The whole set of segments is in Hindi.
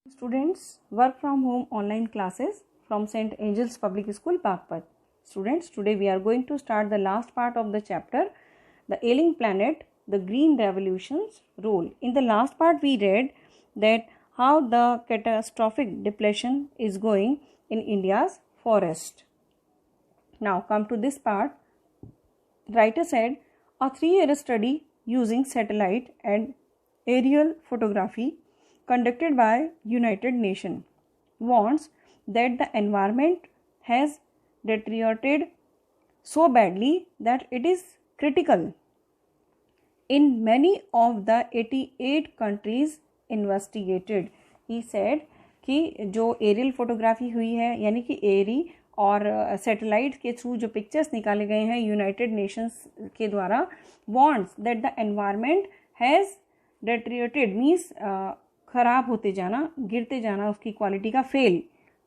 Students, work from home online classes from St. Angel's Public School, Bagpat. Students, today we are going to start the last part of the chapter, the Ailing Planet, the Green Revolution's role. In the last part, we read that how the catastrophic depletion is going in India's forest. Now come to this part. Writer said a 3-year study using satellite and aerial photography conducted by United Nations warns that the environment has deteriorated so badly that it is critical. In many of the 88 countries investigated, he said कि जो एरियल फोटोग्राफी हुई है यानी कि एरी और सैटेलाइट के थ्रू जो पिक्चर्स निकाले गए हैं यूनाइटेड नेशंस के द्वारा, wants that the environment has deteriorated means ख़राब होते जाना, गिरते जाना, उसकी क्वालिटी का फेल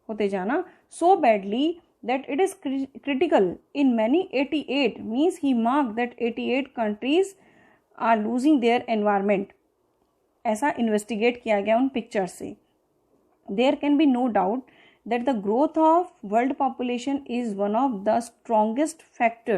होते जाना, so badly that it is critical in many 88 means he mark that 88 countries are losing their environment. ऐसा इन्वेस्टिगेट किया गया उन पिक्चर्स से. There can be no doubt that the growth of world population is one of the strongest factor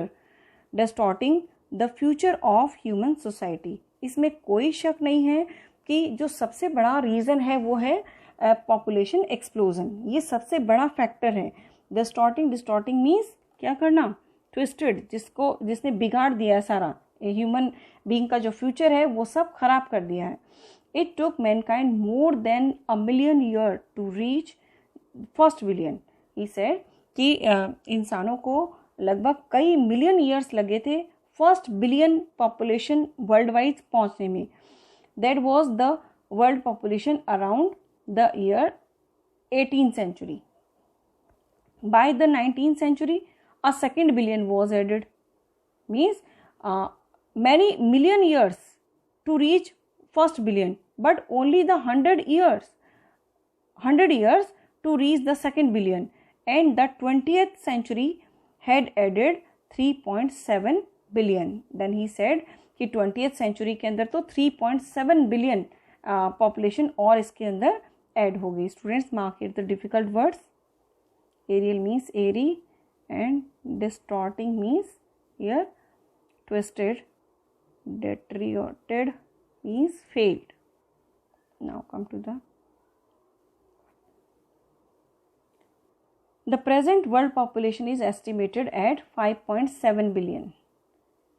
distorting the future of human society. इसमें कोई शक नहीं है कि जो सबसे बड़ा रीज़न है वो है पॉपुलेशन एक्सप्लोजन. ये सबसे बड़ा फैक्टर है. डिस्टॉर्टिंग मीन्स क्या करना, ट्विस्टेड, जिसने बिगाड़ दिया है सारा ह्यूमन बीइंग का जो फ्यूचर है वो सब खराब कर दिया है. It took Mankind more than a million years to reach first billion. He said कि इंसानों को लगभग कई मिलियन ईयर्स लगे थे first billion population world wide पहुंचने में. That was the world population around the year 18th century. By the 19th century a second billion was added, means many million years to reach first billion, but only the 100 years to reach the second billion, and the 20th century had added 3.7 billion. Then he said कि 20th century के अंदर तो 3.7 billion population और इसके अंदर add हो गई. Students, mark it the difficult words. Aerial means airy and distorting means here twisted, deteriorated means failed. Now come to the present world population is estimated at 5.7 billion.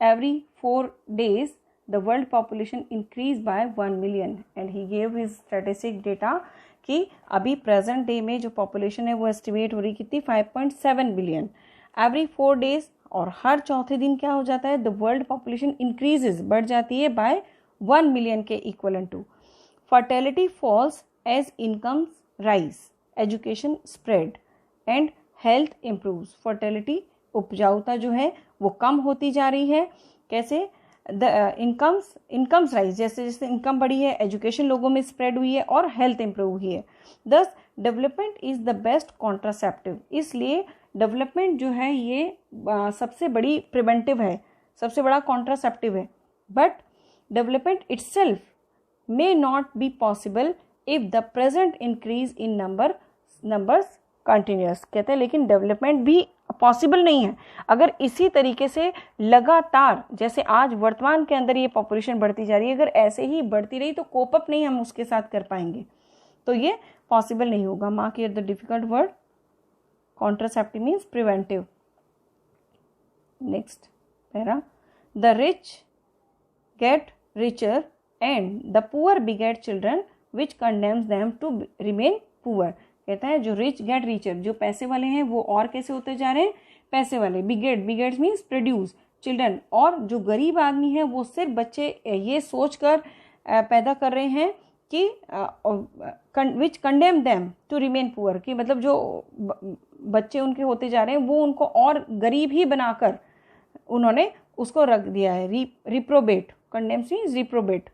Every 4 days, the world population increased by 1 million. And he gave his statistic data कि अभी present day में जो population है वो estimate हो रही कितनी 5.7 billion. Every 4 days और हर चौथे दिन क्या हो जाता है, the world population increases, बढ़ जाती है by 1 million के equivalent to. Fertility falls as incomes rise, education spread and health improves. Fertility, उपजाऊता जो है वो कम होती जा रही है. कैसे? द इनकम्स राइज, जैसे जैसे इनकम बढ़ी है, एजुकेशन लोगों में स्प्रेड हुई है और हेल्थ इम्प्रूव हुई है. दस development is the best contraceptive. इसलिए डेवलपमेंट जो है ये सबसे बड़ी प्रिवेंटिव है, सबसे बड़ा कॉन्ट्रासेप्टिव है. But development itself may not be possible if the present increase in numbers continuous. कहते हैं लेकिन डेवलपमेंट भी पॉसिबल नहीं है अगर इसी तरीके से लगातार जैसे आज वर्तमान के अंदर ये पॉपुलेशन बढ़ती जा रही है, अगर ऐसे ही बढ़ती रही तो कोप अप नहीं हम उसके साथ कर पाएंगे, तो ये पॉसिबल नहीं होगा. Mark here the difficult word. Contraceptive means preventive. Next para. The rich get richer and the poor beget children which condemns them to remain poor. कहता है जो रिच गेट रिचर, जो पैसे वाले हैं वो और कैसे होते जा रहे हैं, पैसे वाले. Begets means produce children. और जो गरीब आदमी है वो सिर्फ बच्चे ये सोचकर पैदा कर रहे हैं कि which condemn them to remain poor, कि मतलब जो बच्चे उनके होते जा रहे हैं वो उनको और गरीब ही बनाकर उन्होंने उसको रख दिया है. Reprobate, condemns means reprobate.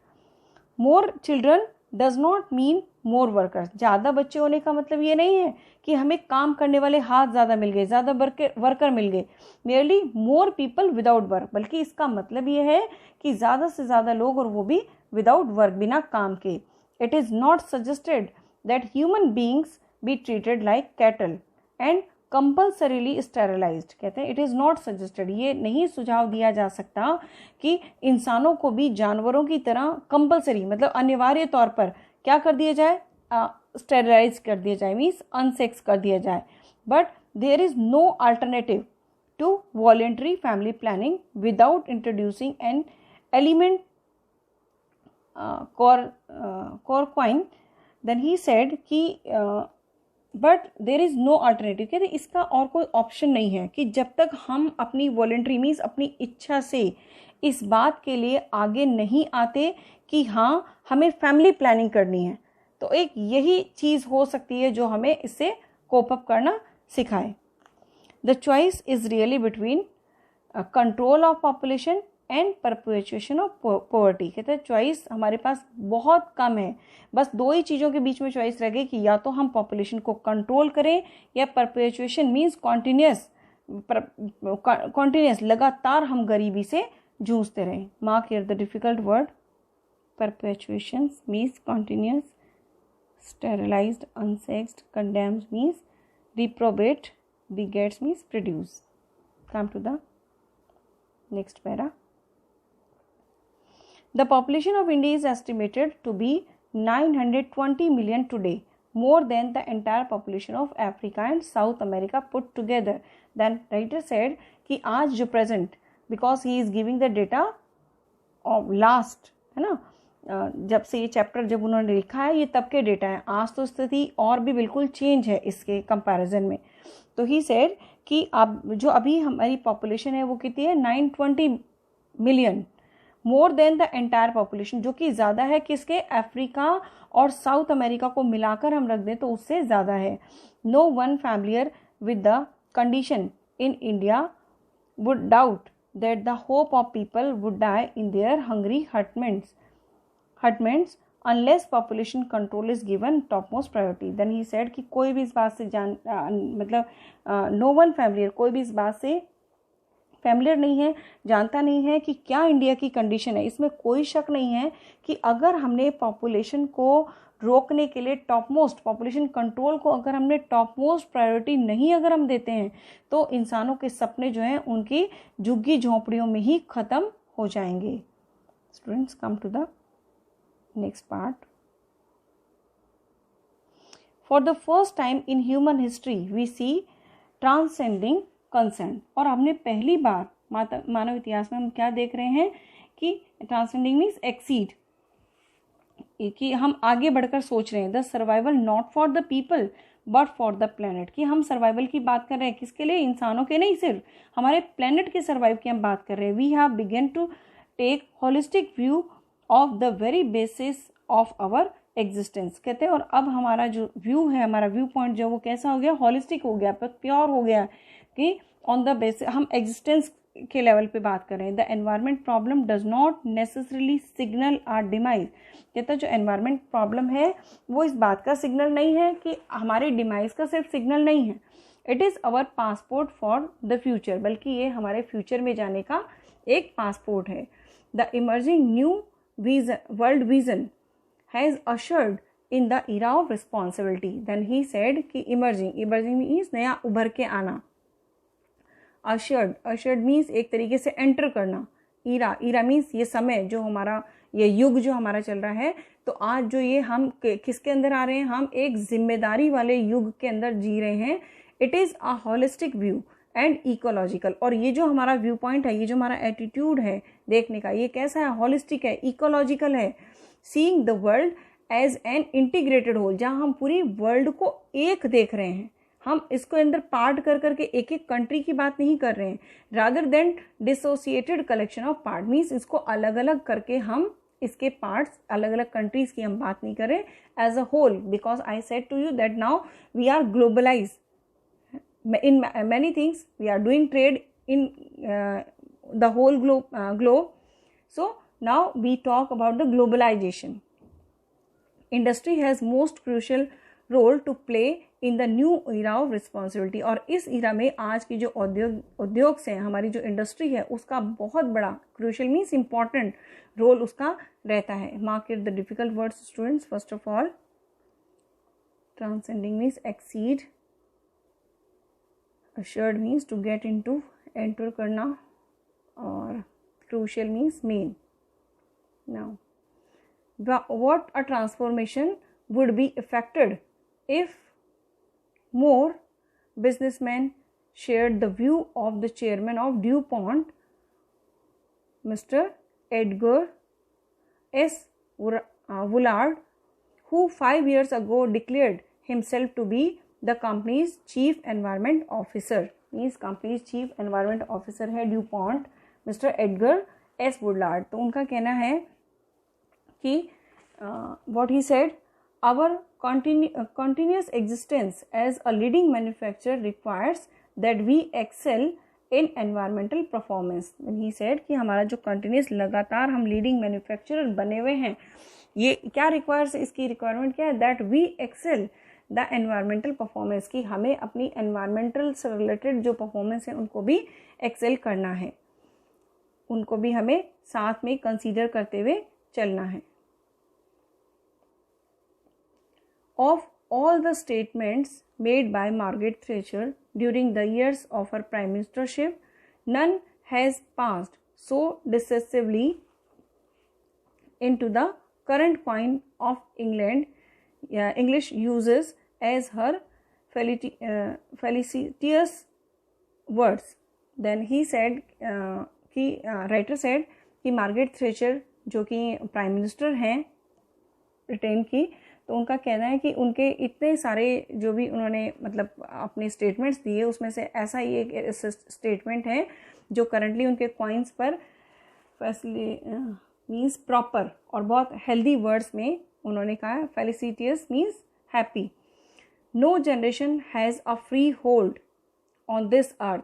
More children does not mean more workers. ज़्यादा बच्चे होने का मतलब ये नहीं है कि हमें काम करने वाले हाथ ज़्यादा मिल गए, ज़्यादा वर्कर मिल गए. Merely more people without work, बल्कि इसका मतलब ये है कि ज़्यादा से ज़्यादा लोग और वो भी विदाउट वर्क, बिना काम के. It is not suggested that human beings be treated like cattle and compulsorily sterilized. कहते हैं it is not suggested, ये नहीं सुझाव दिया जा सकता कि इंसानों को भी जानवरों की तरह कंपलसरी मतलब अनिवार्य तौर पर क्या कर दिया जाए, स्टेरिलाइज कर दिया जाए, मीन्स अनसेक्स कर दिया जाए. But there is no alternative to voluntary family planning without introducing an element chloroquine. Then he said कि but there is no alternative, कहते इसका और कोई ऑप्शन नहीं है कि जब तक हम अपनी वॉलेंट्री मीन्स अपनी इच्छा से इस बात के लिए आगे नहीं आते कि हाँ हमें फैमिली प्लानिंग करनी है, तो एक यही चीज़ हो सकती है जो हमें इससे कोप अप करना सिखाए. The choice is really between control of population and perpetuation of poverty. कहते हैं चॉइस हमारे पास बहुत कम है, बस दो ही चीज़ों के बीच में चॉइस रह गई कि या तो हम पॉपुलेशन को कंट्रोल करें या परपेचुएशन मीन्स कॉन्टिन्यूस लगातार हम गरीबी से जूझते रहें. Mark here the difficult word. Perpetuation means continuous, sterilised, unsexed, condemned means reprobate, begets means produce. Come to the next para. The population of India is estimated to be 920 million today, more than the entire population of Africa and South America put together. Then writer said कि आज जो present, because he is giving the data of last, है ना, जब से ये चैप्टर जब उन्होंने लिखा है ये तब के डेटा है, आज तो स्थिति और भी बिल्कुल चेंज है इसके कंपैरिजन में. तो ही सेड कि अब जो अभी हमारी पॉपुलेशन है वो कितनी है, 920 million, more than the entire population, जो कि ज़्यादा है किसके, अफ्रीका और साउथ अमेरिका को मिलाकर हम रख दें तो उससे ज़्यादा है. No one familiar with the condition in India would doubt that the hope of people would die in their hungry hutments unless population control is given topmost priority. Then he said कि कोई भी इस बात से मतलब no one familiar, कोई भी इस बात से फैमिलियर नहीं है, जानता नहीं है कि क्या इंडिया की कंडीशन है. इसमें कोई शक नहीं है कि अगर हमने पॉपुलेशन को रोकने के लिए टॉप मोस्ट पॉपुलेशन कंट्रोल को अगर हमने टॉप मोस्ट प्रायोरिटी नहीं अगर हम देते हैं तो इंसानों के सपने जो हैं उनकी झुग्गी झोंपड़ियों में ही ख़त्म हो जाएंगे. Students come to the next part. For the first time in human history we see transcending consent. और हमने पहली बार मानव इतिहास में हम क्या देख रहे हैं कि transcending means exceed, कि हम आगे बढ़कर सोच रहे हैं. the survival not for the people but for the planet, कि हम सर्वाइवल की बात कर रहे हैं किसके लिए, इंसानों के नहीं, सिर्फ हमारे प्लेनेट के सर्वाइव की हम बात कर रहे हैं. we have begun to take holistic view of the very basis of our existence. कहते हैं और अब हमारा जो व्यू है, हमारा व्यू पॉइंट जो वो कैसा हो गया, होलिस्टिक हो गया, प्योर हो गया, कि ऑन द बेसिस हम एग्जिस्टेंस के लेवल पे बात कर रहे हैं. The environment problem does not necessarily signal our demise. कहता है जो एनवायरमेंट प्रॉब्लम है वो इस बात का सिग्नल नहीं है कि हमारे डिमाइज का सिर्फ सिग्नल नहीं है. It is our passport for the future, बल्कि ये हमारे फ्यूचर में जाने का एक पासपोर्ट है. The emerging new world vision has ushered in the era of responsibility. Then he said कि emerging means नया उभर के आना. ushered means एक तरीके से enter करना. era means ये समय जो हमारा, ये युग जो हमारा चल रहा है, तो आज जो ये हम किसके अंदर आ रहे हैं, हम एक जिम्मेदारी वाले युग के अंदर जी रहे हैं. It is a holistic view and ecological. और ये जो हमारा व्यू पॉइंट है, ये जो हमारा एटीट्यूड है देखने का, ये कैसा है, होलिस्टिक है, इकोलॉजिकल है. Seeing the world as an integrated whole, जहाँ हम पूरी वर्ल्ड को एक देख रहे हैं, हम इसको अंदर पार्ट कर करके एक एक कंट्री की बात नहीं कर रहे हैं. Rather than dissociated collection of part means इसको अलग अलग करके हम इसके पार्ट्स अलग अलग कंट्रीज की हम बात नहीं कर रहे as a whole. Because I said to you that now we are globalise in many things. We are doing trade in the whole globe. So now we talk about the globalization. Industry has most crucial role to play in the new era of responsibility. और इस era में आज की जो उद्योग से हमारी जो इंडस्ट्री है उसका बहुत बड़ा crucial means important रोल उसका रहता है. Mark it the difficult words students. First of all, Transcending means exceed. Assured means to get into, enter करना, और crucial means main. Now, what a transformation would be affected if more businessmen shared the view of the chairman of DuPont, Mr. Edgar S. Woolard, who 5 years ago declared himself to be the company's chief environment officer. Means company's chief environment officer है DuPont, Mr. Edgar S. Woolard. तो उनका कहना है कि what he said, our continuous existence as a leading manufacturer requires that we excel in environmental performance. When he said कि हमारा जो continuous लगातार हम leading manufacturer बने हुए हैं, ये क्या requires, इसकी requirement क्या है, that we excel the environmental performance, कि हमें अपनी environmental से related जो performance है उनको भी excel करना है, उनको भी हमें साथ में consider करते हुए चलना है. Of all the statements made by Margaret Thatcher during the years of her prime ministership, none has passed so decisively into the current coin of English uses as her felicitous words. Then he said, writer said कि मार्गरेट थ्रेचर जो कि प्राइम मिनिस्टर हैं ब्रिटेन की, तो उनका कहना है कि उनके इतने सारे जो भी उन्होंने मतलब अपने स्टेटमेंट्स दिए, उसमें से ऐसा ही एक स्टेटमेंट है जो करंटली उनके कॉइन्स पर मीन्स प्रॉपर और बहुत हेल्दी वर्ड्स में उन्होंने कहा. Felicitous means happy. No generation has a freehold on this earth,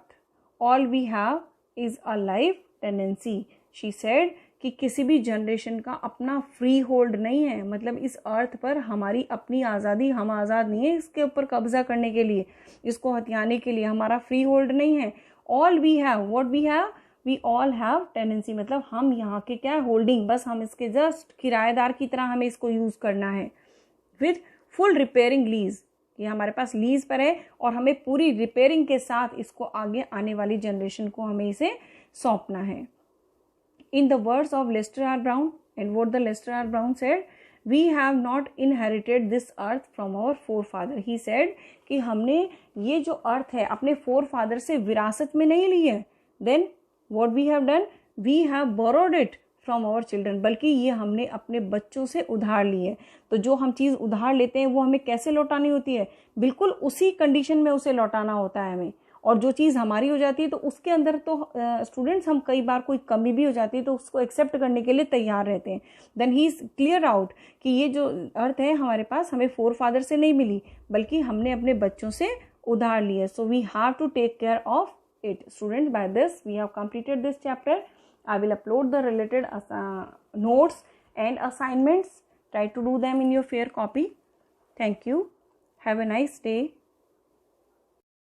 all we have is a life tendency. She said कि किसी भी जनरेशन का अपना फ्री होल्ड नहीं है, मतलब इस अर्थ पर हमारी अपनी आज़ादी, हम आज़ाद नहीं है इसके ऊपर कब्जा करने के लिए, इसको हथियाने के लिए हमारा फ्री होल्ड नहीं है. All we have, what we have, we all have tendency, मतलब हम यहाँ के क्या होल्डिंग, बस हम इसके जस्ट किराएदार की तरह हमें इसको यूज़ करना है. विद फुल रिपेयरिंग लीज, ये हमारे पास लीज पर है और हमें पूरी रिपेयरिंग के साथ इसको आगे आने वाली जनरेशन को हमें इसे सौंपना है. In the words of Lester R. Brown, and what the Lester R. Brown said, we have not inherited this earth from our forefather. He said कि हमने ये जो अर्थ है अपने forefather से विरासत में नहीं ली है. Then what we have done, we have borrowed it from our children, बल्कि ये हमने अपने बच्चों से उधार ली है. तो जो हम चीज़ उधार लेते हैं वो हमें कैसे लौटानी होती है, बिल्कुल उसी कंडीशन में उसे लौटाना होता है हमें. और जो चीज़ हमारी हो जाती है तो उसके अंदर तो स्टूडेंट्स हम कई बार कोई कमी भी हो जाती है तो उसको एक्सेप्ट करने के लिए तैयार रहते हैं. Then he is clear out कि ये जो अर्थ है हमारे पास हमें फोर फादर से नहीं मिली, बल्कि हमने अपने बच्चों से उधार ली है. So we have to take care of it. Student, by this we have completed this chapter. I will upload the related notes and assignments. Try to do them in your fair copy. Thank you. Have a nice day.